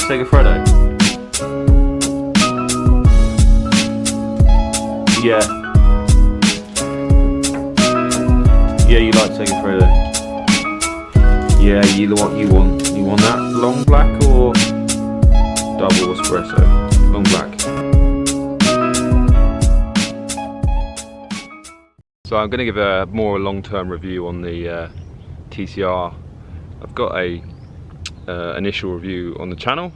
Segafredo? Yeah. Yeah, you like Segafredo. Yeah, you want that long black or double espresso? Long black. So I'm going to give a more long-term review on the TCR. I've got a initial review on the channel,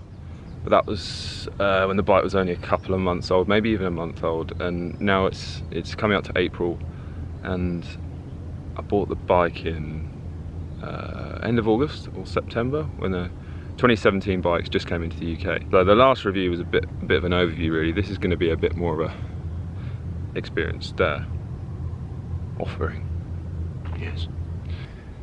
but that was when the bike was only a couple of months old, maybe even a month old, and now it's coming up to April, and I bought the bike in end of August or September when the 2017 bikes just came into the UK. So the last review was a bit of an overview really. This is going to be a bit more of a experienced offering. Yes.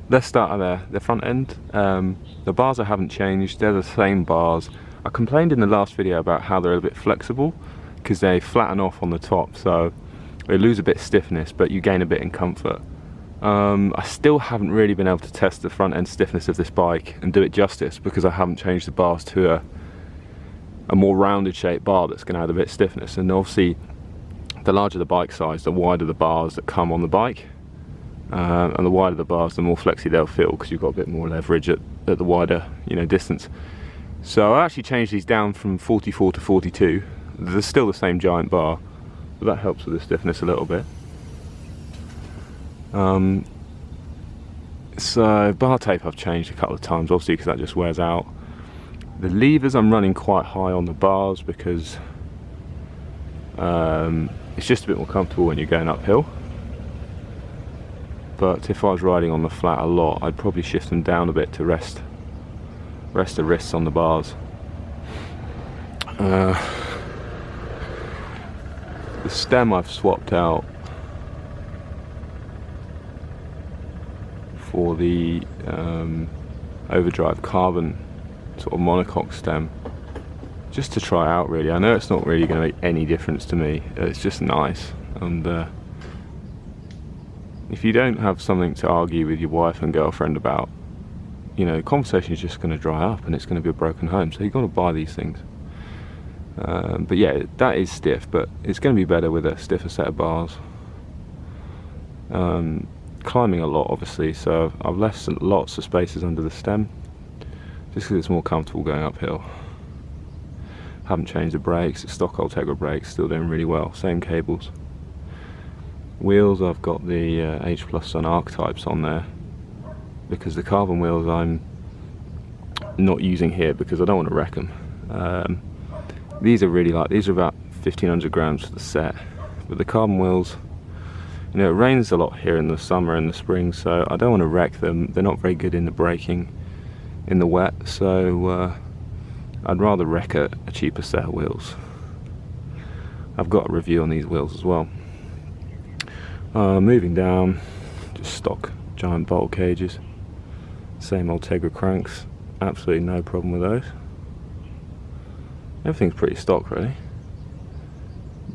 Let's start at the front end. The bars I haven't changed, they're the same bars. I complained in the last video about how they're a bit flexible because they flatten off on the top, so they lose a bit of stiffness, but you gain a bit in comfort. I still haven't really been able to test the front end stiffness of this bike and do it justice because I haven't changed the bars to a more rounded shaped bar that's going to add a bit of stiffness. And obviously the larger the bike size, the wider the bars that come on the bike, and the wider the bars, the more flexy they'll feel because you've got a bit more leverage at the wider distance. So I actually changed these down from 44 to 42. They're still the same giant bar, but that helps with the stiffness a little bit. So bar tape I've changed a couple of times, obviously because that just wears out. The levers I'm running quite high on the bars because it's just a bit more comfortable when you're going uphill. But if I was riding on the flat a lot, I'd probably shift them down a bit to rest the wrists on the bars. The stem I've swapped out for the overdrive carbon sort of monocoque stem, just to try out really. I know it's not really going to make any difference to me, it's just nice, and if you don't have something to argue with your wife and girlfriend about, the conversation is just going to dry up and it's going to be a broken home, so you've got to buy these things. But yeah, that is stiff, but it's going to be better with a stiffer set of bars. Climbing a lot obviously, so I've left lots of spaces under the stem just because it's more comfortable going uphill. Haven't changed the brakes, it's stock Ultegra brakes, still doing really well, same cables. Wheels, I've got the H+ Sun archetypes on there because the carbon wheels I'm not using here because I don't want to wreck them. These are really light, these are about 1500 grams for the set, but the carbon wheels, it rains a lot here in the summer and the spring, so I don't want to wreck them. They're not very good in the braking in the wet, so I'd rather wreck a cheaper set of wheels. I've got a review on these wheels as well. Moving down, just stock giant bolt cages, same Ultegra cranks, absolutely no problem with those. Everything's pretty stock really.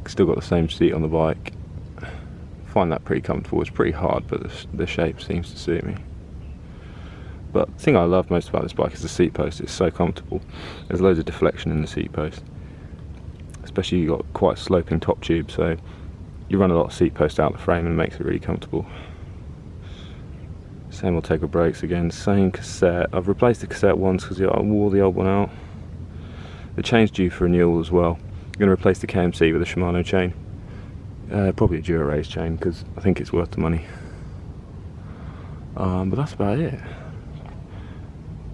Still got the same seat on the bike. Find that pretty comfortable. It's pretty hard, but the shape seems to suit me. But the thing I love most about this bike is the seat post. It's so comfortable. There's loads of deflection in the seat post, especially you've got quite a sloping top tube, so you run a lot of seat post out the frame and it makes it really comfortable. Same Ultegra brakes again, same cassette. I've replaced the cassette once because I wore the old one out. The chain's due for renewal as well. I'm going to replace the KMC with a Shimano chain. Probably a Dura Race chain because I think it's worth the money. But that's about it.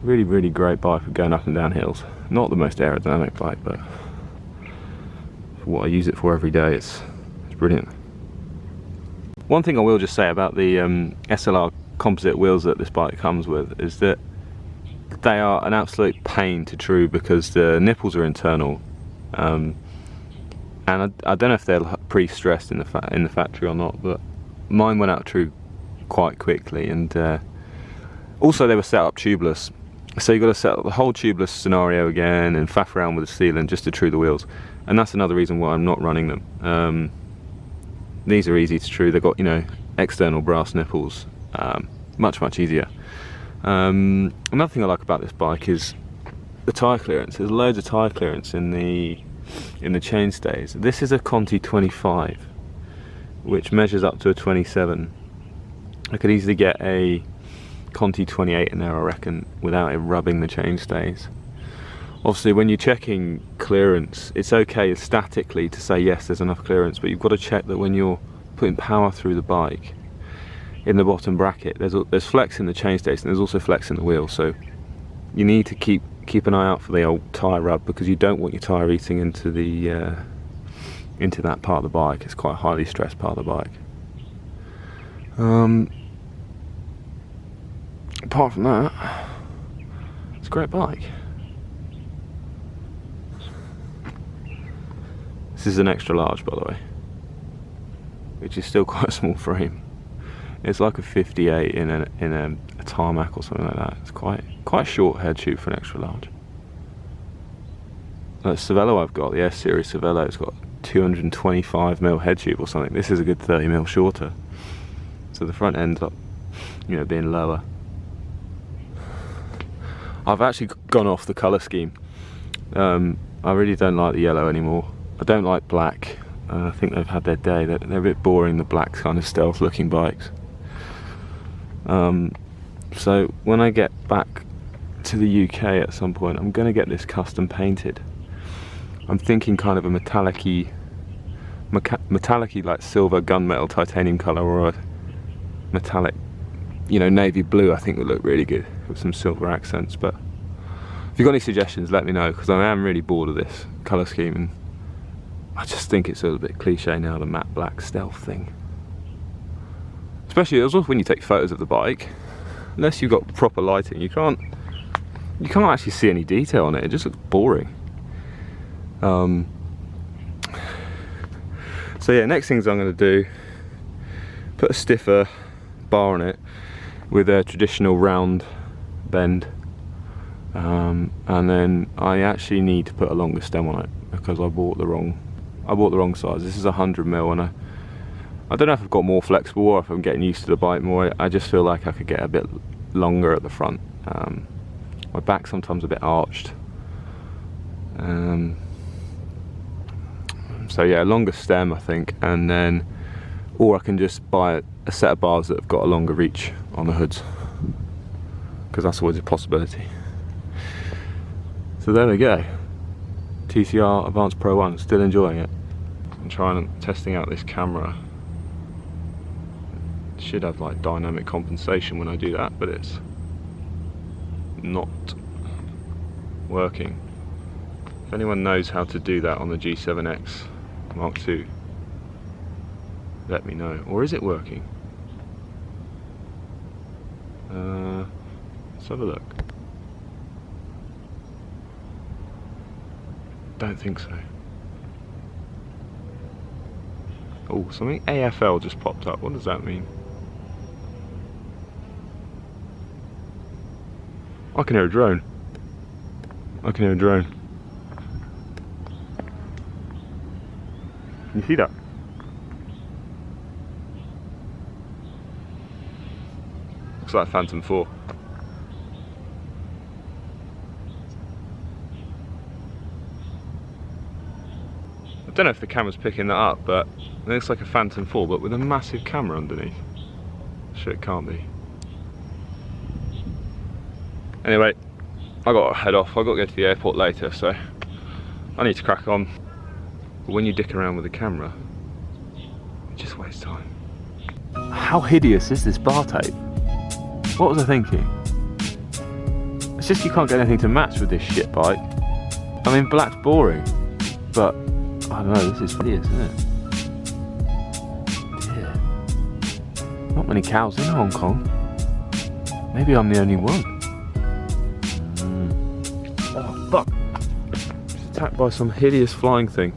Really, really great bike for going up and down hills. Not the most aerodynamic bike, but for what I use it for every day, it's brilliant. One thing I will just say about the SLR composite wheels that this bike comes with is that they are an absolute pain to true because the nipples are internal. And I don't know if they're pre-stressed in the factory or not, but mine went out true quite quickly, and also they were set up tubeless, so you've got to set up the whole tubeless scenario again and faff around with the sealant just to true the wheels, and that's another reason why I'm not running them. These are easy to true. They've got external brass nipples, much easier. Another thing I like about this bike is the tyre clearance. There's loads of tyre clearance in the chainstays. This is a Conti 25, which measures up to a 27. I could easily get a Conti 28 in there, I reckon, without it rubbing the chainstays. Obviously, when you're checking clearance, it's okay statically to say yes, there's enough clearance, but you've got to check that when you're putting power through the bike, in the bottom bracket, there's flex in the chainstays and there's also flex in the wheel. So you need to keep an eye out for the old tyre rub, because you don't want your tyre eating into that part of the bike. It's quite a highly stressed part of the bike. Apart from that, it's a great bike. This is an extra large, by the way, which is still quite a small frame. It's like a 58 in a tarmac or something like that. It's quite a short head tube for an extra large. The Cervelo I've got, the S series Cervelo, it's got 225mm head tube or something. This is a good 30mm shorter, so the front ends up, you know, being lower. I've actually gone off the colour scheme. I really don't like the yellow anymore. I don't like black. I think they've had their day. They're a bit boring, the black kind of stealth looking bikes. So when I get back to the UK at some point, I'm going to get this custom painted. I'm thinking kind of a metallic-y like silver gunmetal titanium colour, or a metallic, you know, navy blue. I think would look really good with some silver accents. But if you've got any suggestions, let me know, because I am really bored of this colour scheme, and I just think it's a little bit cliche now, the matte black stealth thing. Especially also when you take photos of the bike, unless you've got proper lighting, you can't actually see any detail on it. It just looks boring. So yeah, next things I'm going to do, put a stiffer bar on it with a traditional round bend, and then I actually need to put a longer stem on it, because I bought the wrong size. This is 100mm, and I don't know if I've got more flexible or if I'm getting used to the bike more. I just feel like I could get a bit longer at the front. My back's sometimes a bit arched. So yeah, a longer stem I think, and then, or I can just buy a set of bars that have got a longer reach on the hoods, because that's always a possibility. So there we go. TCR Advanced Pro 1, still enjoying it. I'm testing out this camera. It should have like dynamic compensation when I do that, but it's not working. If anyone knows how to do that on the G7X Mark II, let me know. Or is it working? Let's have a look. Don't think so. Oh, something AFL just popped up. What does that mean? I can hear a drone. I can hear a drone. Can you see that? Looks like Phantom 4. I don't know if the camera's picking that up, but it looks like a Phantom 4, but with a massive camera underneath. Sure, it can't be. Anyway, I got to head off. I got to go to the airport later, so I need to crack on. But when you dick around with the camera, it just wastes time. How hideous is this bar tape? What was I thinking? It's just you can't get anything to match with this shit bike. I mean, black's boring, but I don't know, this is hideous, isn't it? Dear. Not many cows in Hong Kong. Maybe I'm the only one. Oh fuck! Just attacked by some hideous flying thing.